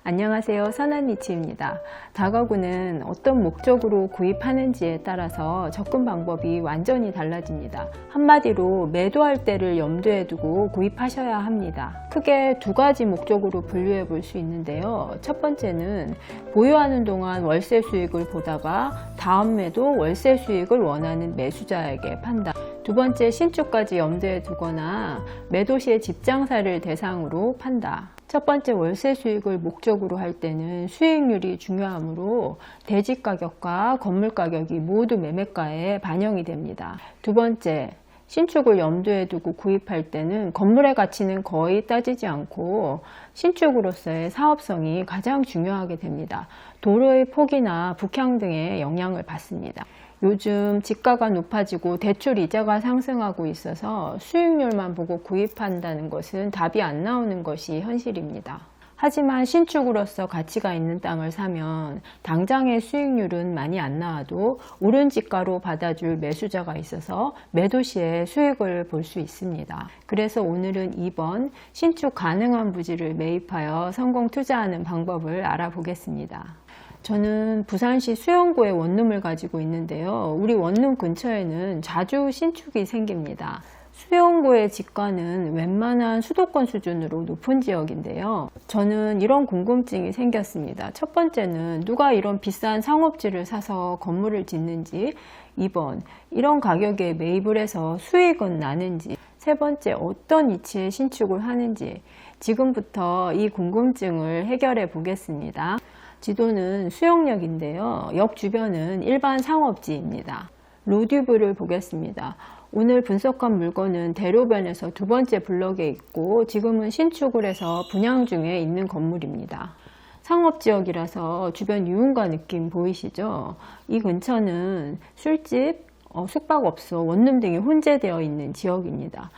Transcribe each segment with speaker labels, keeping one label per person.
Speaker 1: 안녕하세요. 선한니치입니다. 다가구는 어떤 목적으로 구입하는지에 따라서 접근 방법이 완전히 달라집니다. 한마디로 매도할 때를 염두에 두고 구입하셔야 합니다. 크게 두 가지 목적으로 분류해 볼 수 있는데요. 첫 번째는 보유하는 동안 월세 수익을 보다가 다음 매도 월세 수익을 원하는 매수자에게 판다. 두 번째, 신축까지 염두에 두거나 매도 시에 집장사를 대상으로 판다. 첫 번째, 월세 수익을 목적으로 할 때는 수익률이 중요하므로 대지 가격과 건물 가격이 모두 매매가에 반영이 됩니다. 두 번째, 신축을 염두에 두고 구입할 때는 건물의 가치는 거의 따지지 않고 신축으로서의 사업성이 가장 중요하게 됩니다. 도로의 폭이나 북향 등의 영향을 받습니다. 요즘 집가가 높아지고 대출 이자가 상승하고 있어서 수익률만 보고 구입한다는 것은 답이 안 나오는 것이 현실입니다. 하지만 신축으로서 가치가 있는 땅을 사면 당장의 수익률은 많이 안 나와도 오른 집가로 받아줄 매수자가 있어서 매도 시에 수익을 볼 수 있습니다. 그래서 오늘은 2번 신축 가능한 부지를 매입하여 성공 투자하는 방법을 알아보겠습니다. 저는 부산시 수영구에 원룸을 가지고 있는데요. 우리 원룸 근처에는 자주 신축이 생깁니다. 수영구의 집가는 웬만한 수도권 수준으로 높은 지역인데요. 저는 이런 궁금증이 생겼습니다. 첫 번째는 누가 이런 비싼 상업지를 사서 건물을 짓는지, 2번 이런 가격에 매입을 해서 수익은 나는지, 세 번째 어떤 위치에 신축을 하는지, 지금부터 이 궁금증을 해결해 보겠습니다. 지도는 수영역인데요. 역 주변은 일반 상업지입니다. 로드뷰를 보겠습니다. 오늘 분석한 물건은 대로변에서 두 번째 블럭에 있고 지금은 신축을 해서 분양 중에 있는 건물입니다. 상업지역이라서 주변 유흥가 느낌 보이시죠? 이 근처는 술집, 숙박업소, 원룸 등이 혼재되어 있는 지역입니다.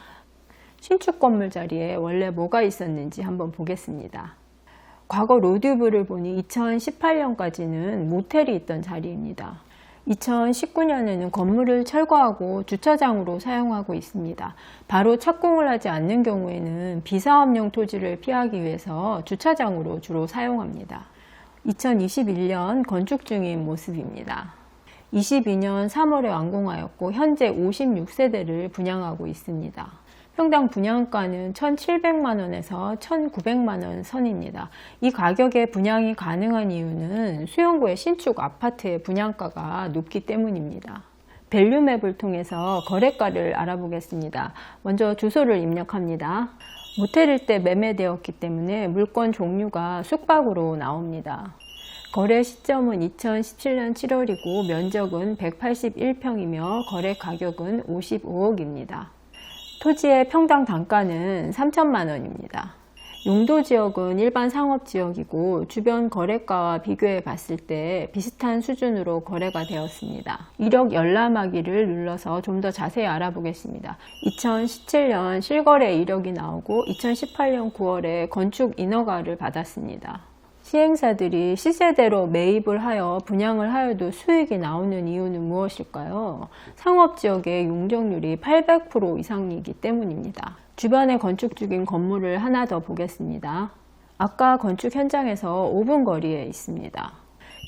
Speaker 1: 신축 건물 자리에 원래 뭐가 있었는지 한번 보겠습니다. 과거 로드뷰를 보니 2018년까지는 모텔이 있던 자리입니다. 2019년에는 건물을 철거하고 주차장으로 사용하고 있습니다. 바로 착공을 하지 않는 경우에는 비사업용 토지를 피하기 위해서 주차장으로 주로 사용합니다. 2021년 건축 중인 모습입니다. 22년 3월에 완공하였고 현재 56세대를 분양하고 있습니다. 평당 분양가는 1,700만원에서 1,900만원 선입니다. 이 가격에 분양이 가능한 이유는 수영구의 신축 아파트의 분양가가 높기 때문입니다. 밸류맵을 통해서 거래가를 알아보겠습니다. 먼저 주소를 입력합니다. 모텔일 때 매매되었기 때문에 물건 종류가 숙박으로 나옵니다. 거래 시점은 2017년 7월이고 면적은 181평이며 거래 가격은 55억입니다. 토지의 평당 단가는 3천만 원입니다. 용도 지역은 일반 상업 지역이고 주변 거래가와 비교해 봤을 때 비슷한 수준으로 거래가 되었습니다. 이력 열람하기를 눌러서 좀 더 자세히 알아보겠습니다. 2017년 실거래 이력이 나오고 2018년 9월에 건축 인허가를 받았습니다. 시행사들이 시세대로 매입을 하여 분양을 하여도 수익이 나오는 이유는 무엇일까요? 상업지역의 용적률이 800% 이상이기 때문입니다. 주변에 건축 중인 건물을 하나 더 보겠습니다. 아까 건축 현장에서 5분 거리에 있습니다.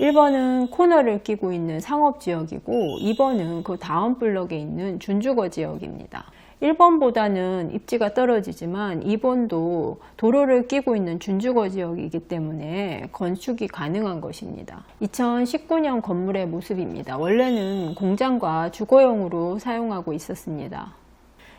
Speaker 1: 1번은 코너를 끼고 있는 상업지역이고 2번은 그 다음 블럭에 있는 준주거 지역입니다. 1번보다는 입지가 떨어지지만 2번도 도로를 끼고 있는 준주거 지역이기 때문에 건축이 가능한 것입니다. 2019년 건물의 모습입니다. 원래는 공장과 주거용으로 사용하고 있었습니다.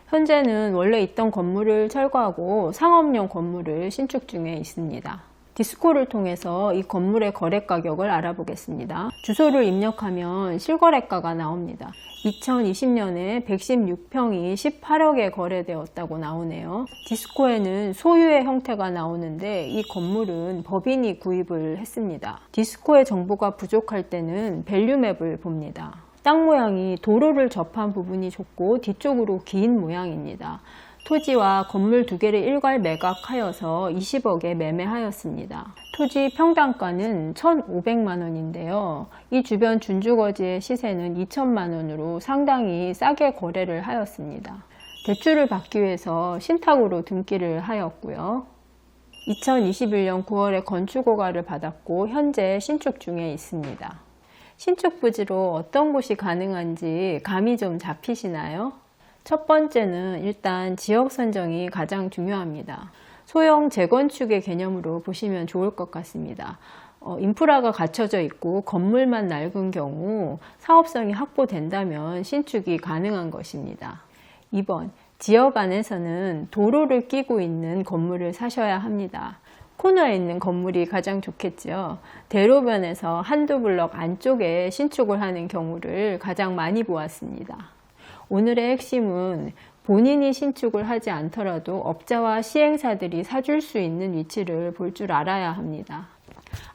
Speaker 1: 현재는 원래 있던 건물을 철거하고 상업용 건물을 신축 중에 있습니다. 디스코를 통해서 이 건물의 거래 가격을 알아보겠습니다. 주소를 입력하면 실거래가가 나옵니다. 2020년에 116평이 18억에 거래되었다고 나오네요. 디스코에는 소유의 형태가 나오는데 이 건물은 법인이 구입을 했습니다. 디스코의 정보가 부족할 때는 밸류맵을 봅니다. 땅 모양이 도로를 접한 부분이 좁고 뒤쪽으로 긴 모양입니다. 토지와 건물 두 개를 일괄 매각하여서 20억에 매매하였습니다. 토지 평당가는 1,500만 원인데요. 이 주변 준주거지의 시세는 2천만 원으로 상당히 싸게 거래를 하였습니다. 대출을 받기 위해서 신탁으로 등기를 하였고요. 2021년 9월에 건축허가를 받았고 현재 신축 중에 있습니다. 신축 부지로 어떤 곳이 가능한지 감이 좀 잡히시나요? 첫 번째는 일단 지역 선정이 가장 중요합니다. 소형 재건축의 개념으로 보시면 좋을 것 같습니다. 인프라가 갖춰져 있고 건물만 낡은 경우 사업성이 확보된다면 신축이 가능한 것입니다. 2번, 지역 안에서는 도로를 끼고 있는 건물을 사셔야 합니다. 코너에 있는 건물이 가장 좋겠죠. 대로변에서 한두 블럭 안쪽에 신축을 하는 경우를 가장 많이 보았습니다. 오늘의 핵심은 본인이 신축을 하지 않더라도 업자와 시행사들이 사줄 수 있는 위치를 볼 줄 알아야 합니다.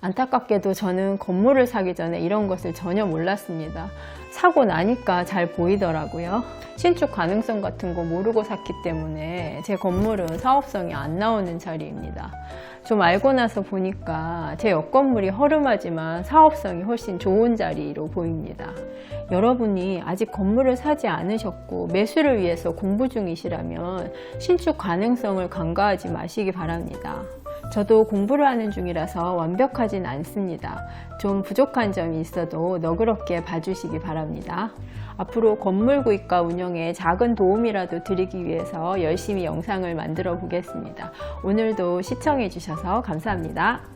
Speaker 1: 안타깝게도 저는 건물을 사기 전에 이런 것을 전혀 몰랐습니다. 사고 나니까 잘 보이더라고요. 신축 가능성 같은 거 모르고 샀기 때문에 제 건물은 사업성이 안 나오는 자리입니다. 좀 알고 나서 보니까 제 옆 건물이 허름하지만 사업성이 훨씬 좋은 자리로 보입니다. 여러분이 아직 건물을 사지 않으셨고 매수를 위해서 공부 중이시라면 신축 가능성을 간과하지 마시기 바랍니다. 저도 공부를 하는 중이라서 완벽하진 않습니다. 좀 부족한 점이 있어도 너그럽게 봐주시기 바랍니다. 앞으로 건물 구입과 운영에 작은 도움이라도 드리기 위해서 열심히 영상을 만들어 보겠습니다. 오늘도 시청해 주셔서 감사합니다.